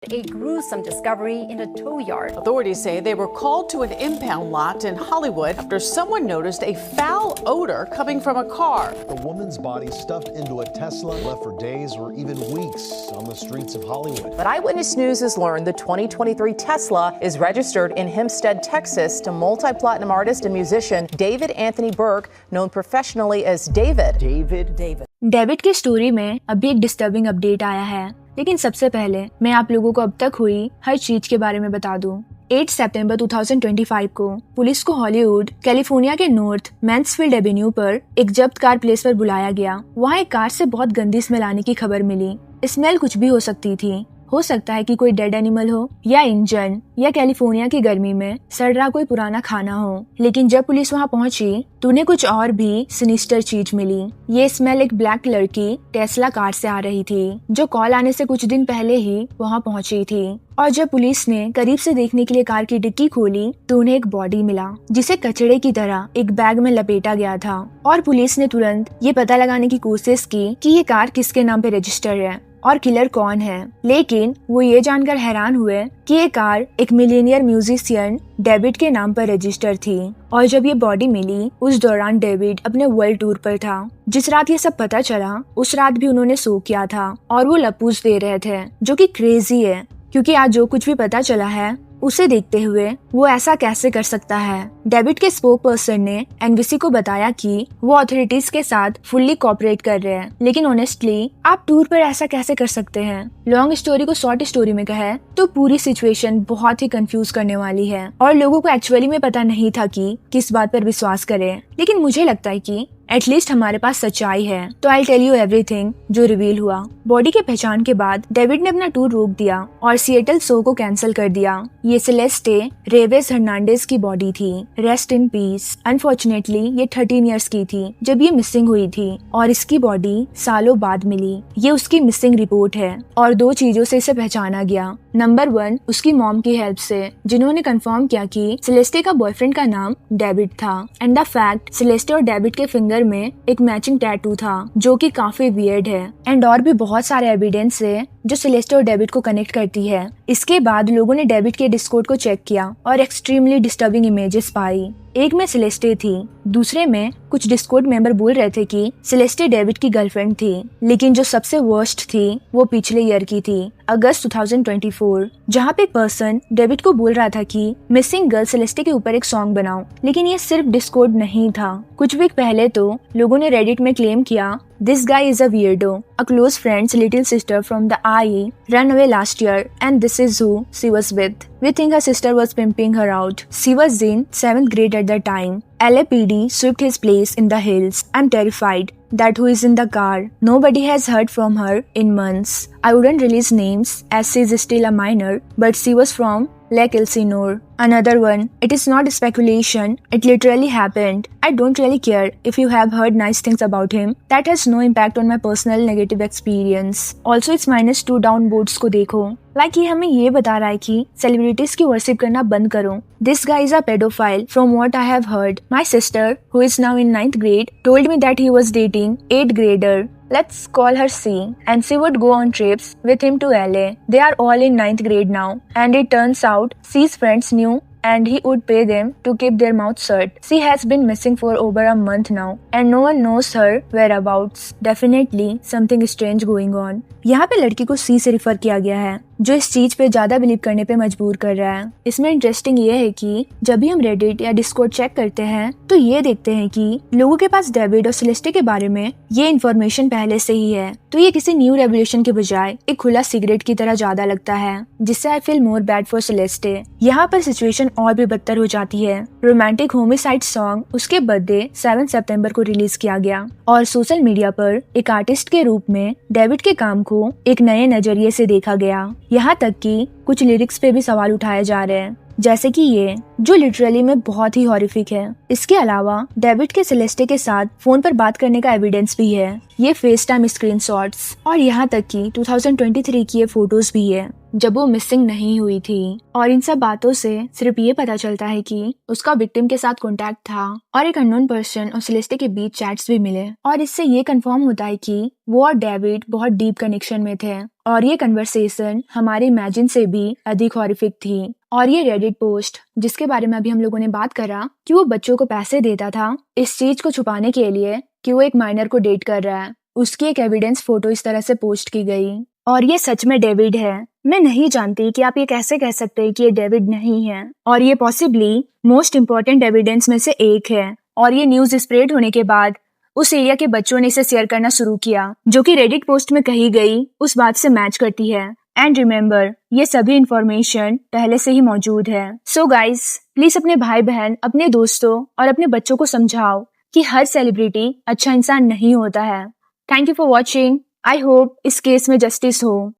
A gruesome discovery in a tow yard. Authorities say they were called to an impound lot in Hollywood after someone noticed a foul odor coming from a car. The woman's body stuffed into a Tesla, left for days or even weeks on the streets of Hollywood. But Eyewitness News has learned the 2023 Tesla is registered in Hempstead, Texas to multi-platinum artist and musician David Anthony Burke, known professionally as David. David की story में अभी एक disturbing update आया है, लेकिन सबसे पहले मैं आप लोगों को अब तक हुई हर चीज के बारे में बता दूं। 8 सितंबर 2025 को पुलिस को हॉलीवुड कैलिफोर्निया के नॉर्थ मैंसफील्ड एवेन्यू पर एक जब्त कार प्लेस पर बुलाया गया। वहाँ एक कार से बहुत गंदी स्मेल आने की खबर मिली। स्मेल कुछ भी हो सकती थी, हो सकता है कि कोई डेड एनिमल हो या इंजन या कैलिफोर्निया की गर्मी में सड़ रहा कोई पुराना खाना हो। लेकिन जब पुलिस वहाँ पहुंची तो उन्हें कुछ और भी सिनिस्टर चीज मिली। ये स्मेल एक ब्लैक कलर की टेस्ला कार से आ रही थी, जो कॉल आने से कुछ दिन पहले ही वहाँ पहुंची थी। और जब पुलिस ने करीब से देखने के लिए कार की डिक्की खोली तो उन्हें एक बॉडी मिला, जिसे कचड़े की तरह एक बैग में लपेटा गया था। और पुलिस ने तुरंत ये पता लगाने की कोशिश की कि ये कार किसके नाम पे रजिस्टर है और किलर कौन है। लेकिन वो ये जानकर हैरान हुए कि ये कार एक मिलियनियर म्यूजिशियन डेविड के नाम पर रजिस्टर थी। और जब ये बॉडी मिली उस दौरान डेविड अपने वर्ल्ड टूर पर था। जिस रात ये सब पता चला उस रात भी उन्होंने शो किया था और वो लपूस दे रहे थे, जो कि क्रेजी है, क्योंकि आज जो कुछ भी पता चला है उसे देखते हुए वो ऐसा कैसे कर सकता है। डेविड के स्पोक पर्सन ने एनबीसी को बताया कि वो अथॉरिटीज के साथ फुल्ली कोऑपरेट कर रहे हैं, लेकिन ऑनेस्टली आप टूर पर ऐसा कैसे कर सकते हैं। लॉन्ग स्टोरी को शॉर्ट स्टोरी में कहे तो पूरी सिचुएशन बहुत ही कंफ्यूज करने वाली है और लोगों को एक्चुअली में पता नहीं था कि किस बात पर विश्वास करें। लेकिन मुझे लगता है कि एटलीस्ट हमारे पास सच्चाई है, तो आई टेल यू एवरीथिंग जो रिवील हुआ। बॉडी के पहचान के बाद डेविड ने अपना टूर रोक दिया और सिएटल शो को कैंसिल कर दिया। ये सेलेस्टे रेवेस हर्नांडेज की बॉडी थी, रेस्ट इन पीस। अनफॉर्चुनेटली ये 13 इयर्स की थी जब ये मिसिंग हुई थी और इसकी बॉडी सालों बाद मिली। ये उसकी मिसिंग रिपोर्ट है और 2 चीजों से इसे पहचाना गया। नंबर 1 उसकी मॉम की हेल्प से, जिन्होंने कंफर्म किया कि सेलेस्टे का बॉयफ्रेंड का नाम डेविड था, एंड द फैक्ट सेलेस्टे और डेविड के फिंगर में एक मैचिंग टैटू था, जो कि काफी वियर्ड है। एंड और भी बहुत सारे एविडेंस है जो सेलेस्टे और डेविड को कनेक्ट करती है। इसके बाद लोगों ने डेविड के डिस्कॉर्ड को चेक किया और एक्सट्रीमली डिस्टर्बिंग इमेजेस पाई। एक में सेलेस्टे थी, दूसरे में कुछ डिस्कॉर्ड मेंबर बोल रहे थे कि सेलेस्टे डेविड की गर्लफ्रेंड थी। लेकिन जो सबसे वर्स्ट थी वो पिछले ईयर की थी, अगस्त 2024, जहाँ पे एक पर्सन डेविड को बोल रहा था कि मिसिंग गर्ल सेलेस्टे के ऊपर एक सॉन्ग बनाओ। लेकिन ये सिर्फ डिस्कॉर्ड नहीं था। कुछ वीक पहले तो लोगों ने रेडिट में क्लेम किया This guy is a weirdo. A close friend's little sister from the IE ran away last year and this is who she was with. We think her sister was pimping her out. She was in 7th grade at the time. LAPD swept his place in the hills. I'm terrified that who is in the car. Nobody has heard from her in months. I wouldn't release names as she is still a minor, but she was from Lake Elsinore. Another one, it is not speculation, it literally happened. I don't really care if you have heard nice things about him. That has no impact on my personal negative experience. Also, it's -2 down votes को देखो। ये हमें ये बता रहा है कि celebrities की वर्शिप करना बंद करो। This guy is a pedophile from what I have heard. My sister, who is now in 9th grade, told me that he was dating 8th grader. Let's call her C, and she would go on trips with him to LA. They are all in 9th grade now, and it turns out C's friends knew and he would pay them to keep their mouth shut. She has been missing for over a month now, and no one knows her whereabouts. Definitely something strange going on. यहाँ पे लड़की को सी से refer किया गया है, जो इस चीज पे ज्यादा बिलीव करने पे मजबूर कर रहा है। इसमें इंटरेस्टिंग ये है कि जब भी हम रेडिट या डिस्कॉर्ड चेक करते हैं तो ये देखते हैं कि लोगों के पास डेविड और सेलेस्टे के बारे में ये इन्फॉर्मेशन पहले से ही है। तो ये किसी न्यू रेवोल्यूशन के बजाय एक खुला सिगरेट की तरह ज्यादा लगता है, जिससे I feel more bad for Celeste. यहाँ पर सिचुएशन और भी बदतर हो जाती है। रोमांटिक होमिसाइड सॉन्ग उसके बर्थडे 7 सितंबर को रिलीज किया गया और सोशल मीडिया पर एक आर्टिस्ट के रूप में डेविड के काम को एक नए नजरिए से देखा गया। यहाँ तक कि कुछ लिरिक्स पे भी सवाल उठाए जा रहे हैं, जैसे कि ये, जो लिटरली में बहुत ही हॉरिफिक है। इसके अलावा डेविड के सेलेस्टे के साथ फोन पर बात करने का एविडेंस भी है, ये फेस टाइम स्क्रीनशॉट्स, और यहाँ तक कि 2023 की ये फोटोज भी है। जब वो मिसिंग नहीं हुई थी। और इन सब बातों से सिर्फ ये पता चलता है कि उसका विक्टिम के साथ कॉन्टैक्ट था और एक अननोन पर्सन और सेलेस्टे के बीच चैट्स भी मिले और इससे ये कंफर्म होता है कि वो और डेविड बहुत डीप कनेक्शन में थे और ये कन्वर्सेशन हमारे इमेजिन से भी अधिक हॉरिफिक थी। और ये रेडिट पोस्ट जिसके बारे में अभी हम लोगों ने बात करा कि वो बच्चों को पैसे देता था इस चीज को छुपाने के लिए कि वो एक माइनर को डेट कर रहा है, उसकी एक एविडेंस फोटो इस तरह से पोस्ट की गई और ये सच में डेविड है। मैं नहीं जानती कि आप ये कैसे कह सकते हैं कि ये डेविड नहीं है और ये पॉसिबली मोस्ट इम्पोर्टेंट एविडेंस में से एक है। और ये न्यूज स्प्रेड होने के बाद उस एरिया के बच्चों ने इसे शेयर करना शुरू किया जो कि रेडिट पोस्ट में कही गई उस बात से मैच करती है। एंड रिमेम्बर, ये सभी इंफॉर्मेशन पहले से ही मौजूद है। सो गाइज, प्लीज अपने भाई बहन, अपने दोस्तों और अपने बच्चों को समझाओ कि हर सेलिब्रिटी अच्छा इंसान नहीं होता है। Thank you for watching. I hope इस केस में जस्टिस हो।